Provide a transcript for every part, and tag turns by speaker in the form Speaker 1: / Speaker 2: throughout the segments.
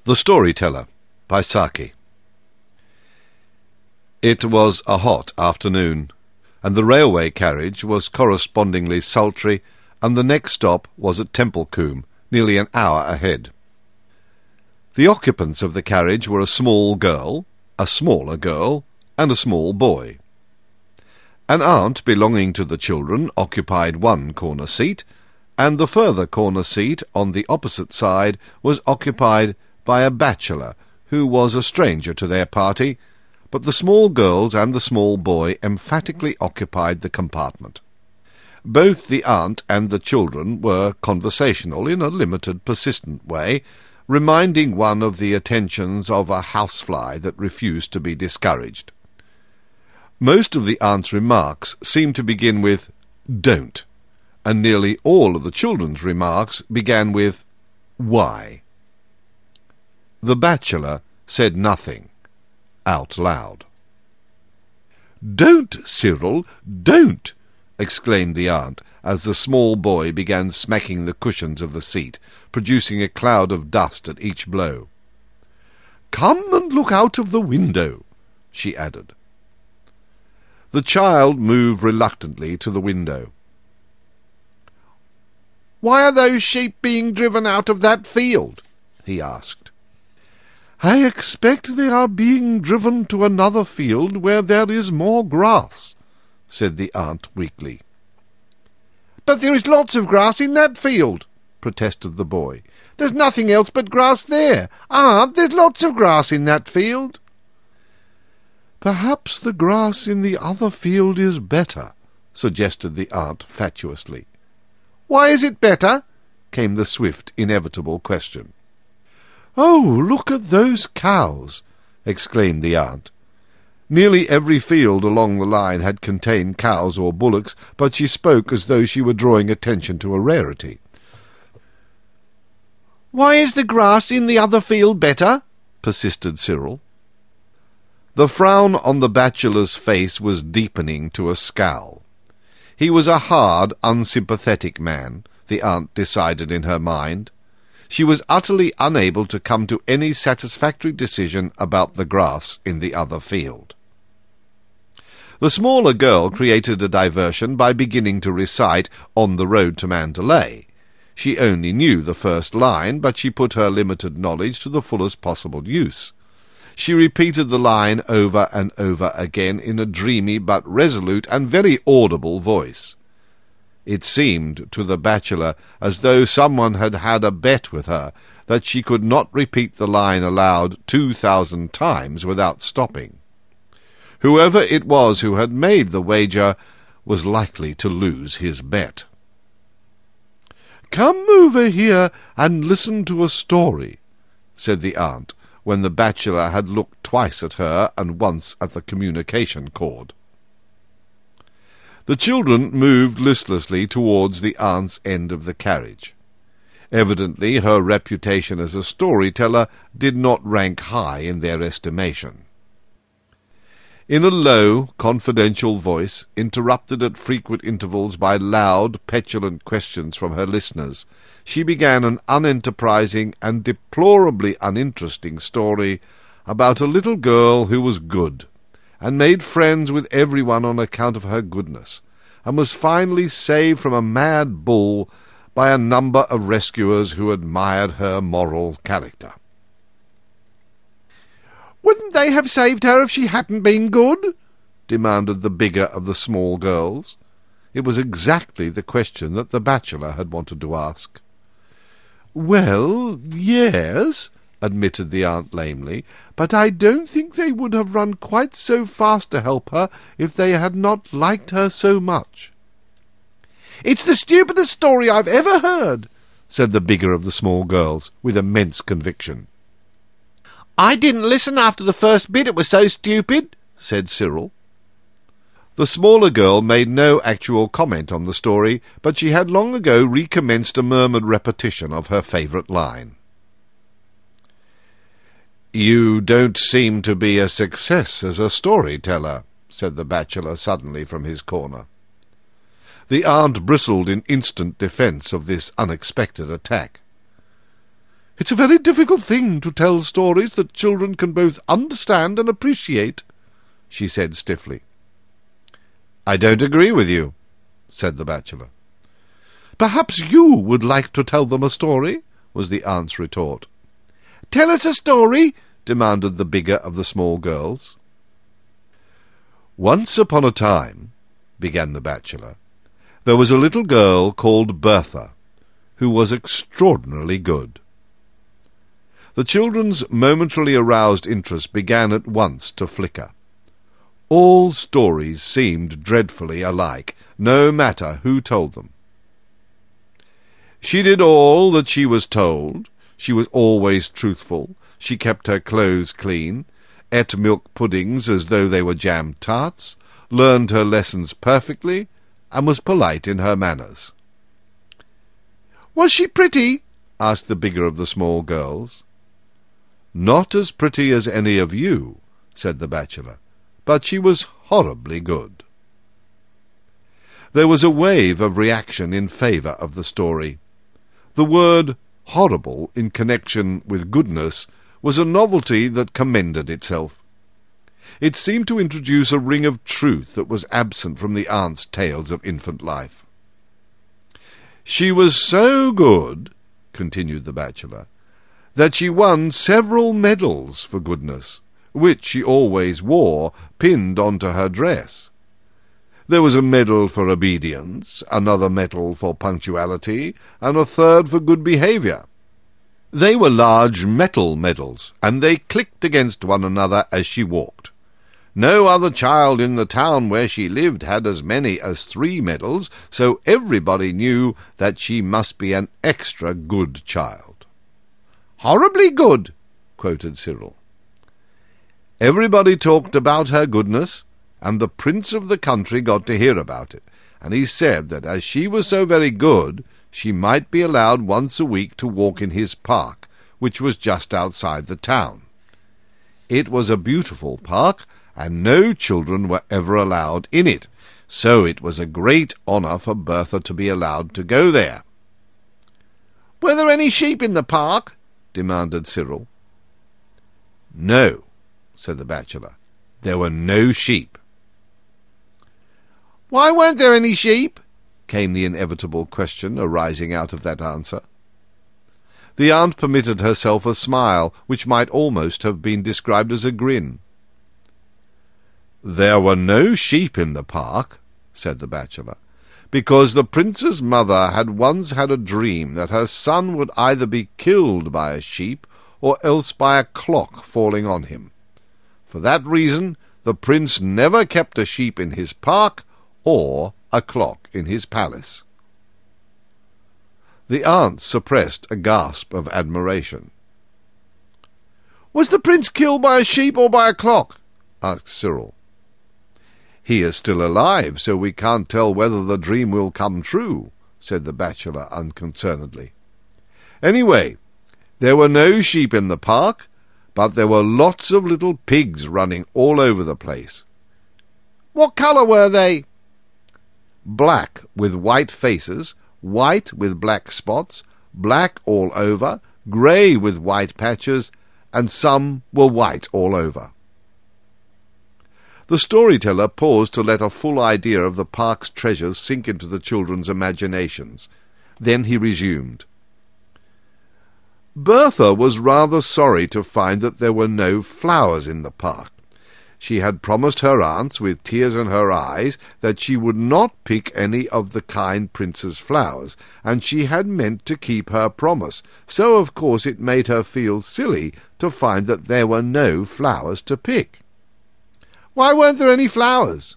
Speaker 1: The Storyteller by Saki. It was a hot afternoon, and the railway carriage was correspondingly sultry, and the next stop was at Templecombe, nearly an hour ahead. The occupants of the carriage were a small girl, a smaller girl, and a small boy. An aunt belonging to the children occupied one corner seat, and the further corner seat on the opposite side was occupied by a bachelor, who was a stranger to their party, but the small girls and the small boy emphatically occupied the compartment. Both the aunt and the children were conversational in a limited, persistent way, reminding one of the attentions of a housefly that refused to be discouraged. Most of the aunt's remarks seemed to begin with "don't," and nearly all of the children's remarks began with "why." The bachelor said nothing, out loud. "Don't, Cyril, don't!" exclaimed the aunt, as the small boy began smacking the cushions of the seat, producing a cloud of dust at each blow. "Come and look out of the window," she added. The child moved reluctantly to the window. "Why are those sheep being driven out of that field?" he asked. "I expect they are being driven to another field where there is more grass," said the aunt weakly. "But there is lots of grass in that field," protested the boy. "There's nothing else but grass there. Aunt, there's lots of grass in that field." "Perhaps the grass in the other field is better," suggested the aunt fatuously. "Why is it better?" came the swift, inevitable question. "Oh, look at those cows!" exclaimed the aunt. Nearly every field along the line had contained cows or bullocks, but she spoke as though she were drawing attention to a rarity. "Why is the grass in the other field better?" persisted Cyril. The frown on the bachelor's face was deepening to a scowl. He was a hard, unsympathetic man, the aunt decided in her mind. She was utterly unable to come to any satisfactory decision about the grass in the other field. The smaller girl created a diversion by beginning to recite "On the Road to Mandalay." She only knew the first line, but she put her limited knowledge to the fullest possible use. She repeated the line over and over again in a dreamy but resolute and very audible voice. It seemed to the bachelor as though someone had had a bet with her that she could not repeat the line aloud 2,000 times without stopping. Whoever it was who had made the wager was likely to lose his bet. "Come over here and listen to a story," said the aunt, when the bachelor had looked twice at her and once at the communication cord. The children moved listlessly towards the aunt's end of the carriage. Evidently her reputation as a storyteller did not rank high in their estimation. In a low, confidential voice, interrupted at frequent intervals by loud, petulant questions from her listeners, she began an unenterprising and deplorably uninteresting story about a little girl who was good, and made friends with everyone on account of her goodness, and was finally saved from a mad bull by a number of rescuers who admired her moral character. "Wouldn't they have saved her if she hadn't been good?" demanded the bigger of the small girls. It was exactly the question that the bachelor had wanted to ask. "Well, yes," admitted the aunt lamely, "but I don't think they would have run quite so fast to help her if they had not liked her so much." "It's the stupidest story I've ever heard," said the bigger of the small girls, with immense conviction. "I didn't listen after the first bit, it was so stupid," said Cyril. The smaller girl made no actual comment on the story, but she had long ago recommenced a murmured repetition of her favourite line. "You don't seem to be a success as a storyteller," said the bachelor suddenly from his corner. The aunt bristled in instant defence of this unexpected attack. "It's a very difficult thing to tell stories that children can both understand and appreciate," she said stiffly. "I don't agree with you," said the bachelor. "Perhaps you would like to tell them a story," was the aunt's retort. "Tell us a story," demanded the bigger of the small girls. "Once upon a time," began the bachelor, "there was a little girl called Bertha, who was extraordinarily good." The children's momentarily aroused interest began at once to flicker. All stories seemed dreadfully alike, no matter who told them. She did all that she was told. She was always truthful. She kept her clothes clean, ate milk puddings as though they were jam tarts, learned her lessons perfectly, and was polite in her manners. "Was she pretty?" asked the bigger of the small girls. "Not as pretty as any of you," said the bachelor, "but she was horribly good." There was a wave of reaction in favour of the story. The word horrible in connection with goodness was a novelty that commended itself. It seemed to introduce a ring of truth that was absent from the aunt's tales of infant life. "She was so good," continued the bachelor, "that she won several medals for goodness, which she always wore pinned onto her dress. There was a medal for obedience, another medal for punctuality, and a third for good behaviour. They were large metal medals, and they clicked against one another as she walked. No other child in the town where she lived had as many as 3 medals, so everybody knew that she must be an extra good child." "Horribly good," quoted Cyril. "Everybody talked about her goodness, and the prince of the country got to hear about it, and he said that as she was so very good, she might be allowed once a week to walk in his park, which was just outside the town. It was a beautiful park, and no children were ever allowed in it, so it was a great honour for Bertha to be allowed to go there." "Were there any sheep in the park?" demanded Cyril. "No," said the bachelor, "there were no sheep." "Why weren't there any sheep?" came the inevitable question arising out of that answer. The aunt permitted herself a smile which might almost have been described as a grin. "There were no sheep in the park," said the bachelor, "because the prince's mother had once had a dream that her son would either be killed by a sheep or else by a clock falling on him. For that reason the prince never kept a sheep in his park or a clock in his palace." The aunt suppressed a gasp of admiration. "Was the prince killed by a sheep or by a clock?" asked Cyril. "He is still alive, so we can't tell whether the dream will come true," said the bachelor unconcernedly. "Anyway, there were no sheep in the park, but there were lots of little pigs running all over the place." "What colour were they?" "Black with white faces, white with black spots, black all over, grey with white patches, and some were white all over." The storyteller paused to let a full idea of the park's treasures sink into the children's imaginations. Then he resumed. "Bertha was rather sorry to find that there were no flowers in the park. She had promised her aunts, with tears in her eyes, that she would not pick any of the kind prince's flowers, and she had meant to keep her promise, so of course it made her feel silly to find that there were no flowers to pick." "Why weren't there any flowers?"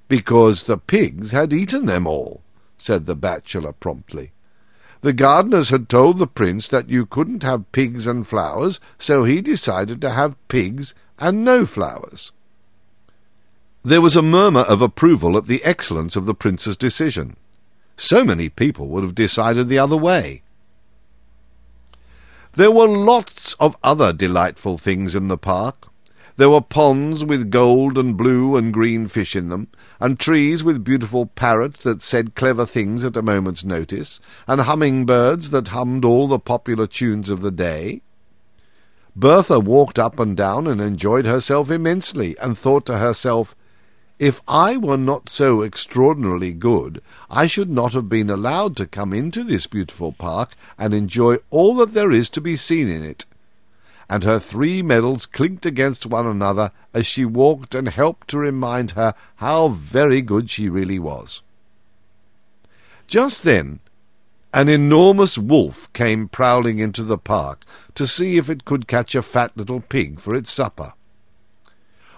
Speaker 1: "Because the pigs had eaten them all," said the bachelor promptly. "The gardeners had told the prince that you couldn't have pigs and flowers, so he decided to have pigs and no flowers." There was a murmur of approval at the excellence of the prince's decision. So many people would have decided the other way. There were lots of other delightful things in the park. There were ponds with gold and blue and green fish in them, and trees with beautiful parrots that said clever things at a moment's notice, and humming-birds that hummed all the popular tunes of the day. Bertha walked up and down and enjoyed herself immensely, and thought to herself, "If I were not so extraordinarily good, I should not have been allowed to come into this beautiful park and enjoy all that there is to be seen in it." And her 3 medals clinked against one another as she walked, and helped to remind her how very good she really was. Just then an enormous wolf came prowling into the park to see if it could catch a fat little pig for its supper.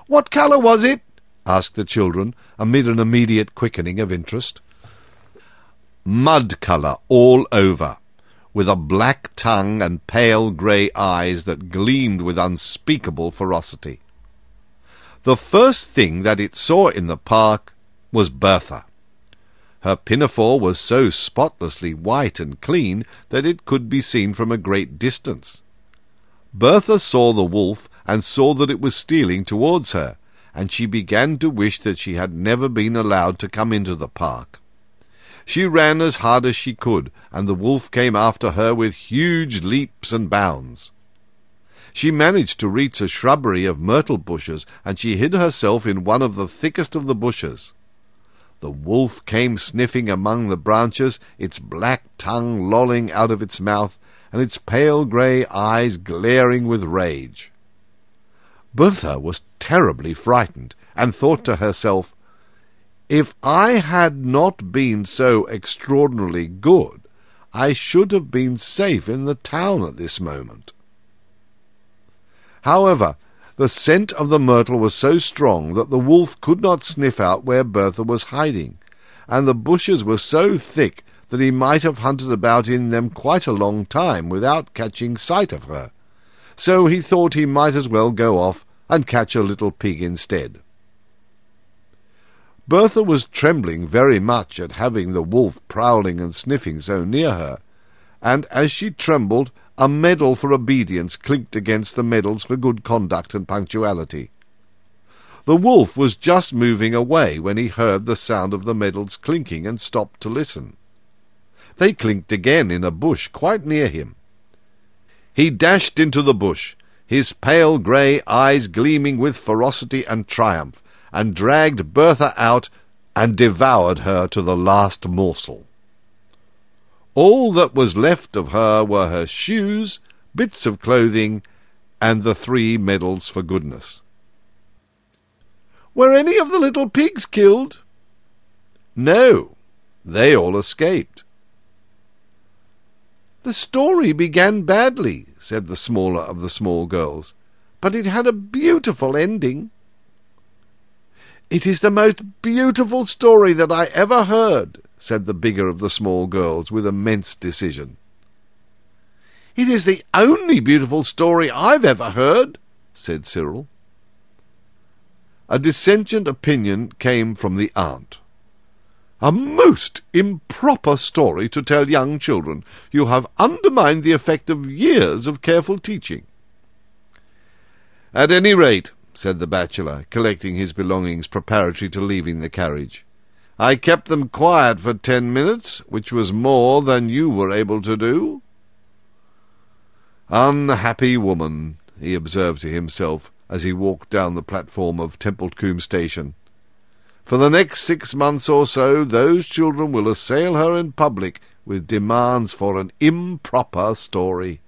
Speaker 1: "What colour was it?" asked the children, amid an immediate quickening of interest. "Mud colour all over, with a black tongue and pale grey eyes that gleamed with unspeakable ferocity. The first thing that it saw in the park was Bertha. Her pinafore was so spotlessly white and clean that it could be seen from a great distance. Bertha saw the wolf, and saw that it was stealing towards her, and she began to wish that she had never been allowed to come into the park. She ran as hard as she could, and the wolf came after her with huge leaps and bounds. She managed to reach a shrubbery of myrtle bushes, and she hid herself in one of the thickest of the bushes. The wolf came sniffing among the branches, its black tongue lolling out of its mouth, and its pale grey eyes glaring with rage. Bertha was terribly frightened, and thought to herself, "If I had not been so extraordinarily good, I should have been safe in the town at this moment." However, the scent of the myrtle was so strong that the wolf could not sniff out where Bertha was hiding, and the bushes were so thick that he might have hunted about in them quite a long time without catching sight of her. So he thought he might as well go off and catch a little pig instead. Bertha was trembling very much at having the wolf prowling and sniffing so near her, and as she trembled, a medal for obedience clinked against the medals for good conduct and punctuality. The wolf was just moving away when he heard the sound of the medals clinking, and stopped to listen. They clinked again in a bush quite near him. He dashed into the bush, his pale grey eyes gleaming with ferocity and triumph, and dragged Bertha out and devoured her to the last morsel. All that was left of her were her shoes, bits of clothing, and the 3 medals for goodness. "Were any of the little pigs killed?" "No, they all escaped." "The story began badly," said the smaller of the small girls, "but it had a beautiful ending." "It is the most beautiful story that I ever heard," said the bigger of the small girls with immense decision. "It is the only beautiful story I've ever heard," said Cyril. A dissentient opinion came from the aunt. "A most improper story to tell young children. You have undermined the effect of years of careful teaching." "At any rate," said the bachelor, collecting his belongings preparatory to leaving the carriage, "I kept them quiet for 10 minutes, which was more than you were able to do." "Unhappy woman," he observed to himself as he walked down the platform of Templecombe station. "For the next 6 months or so those children will assail her in public with demands for an improper story."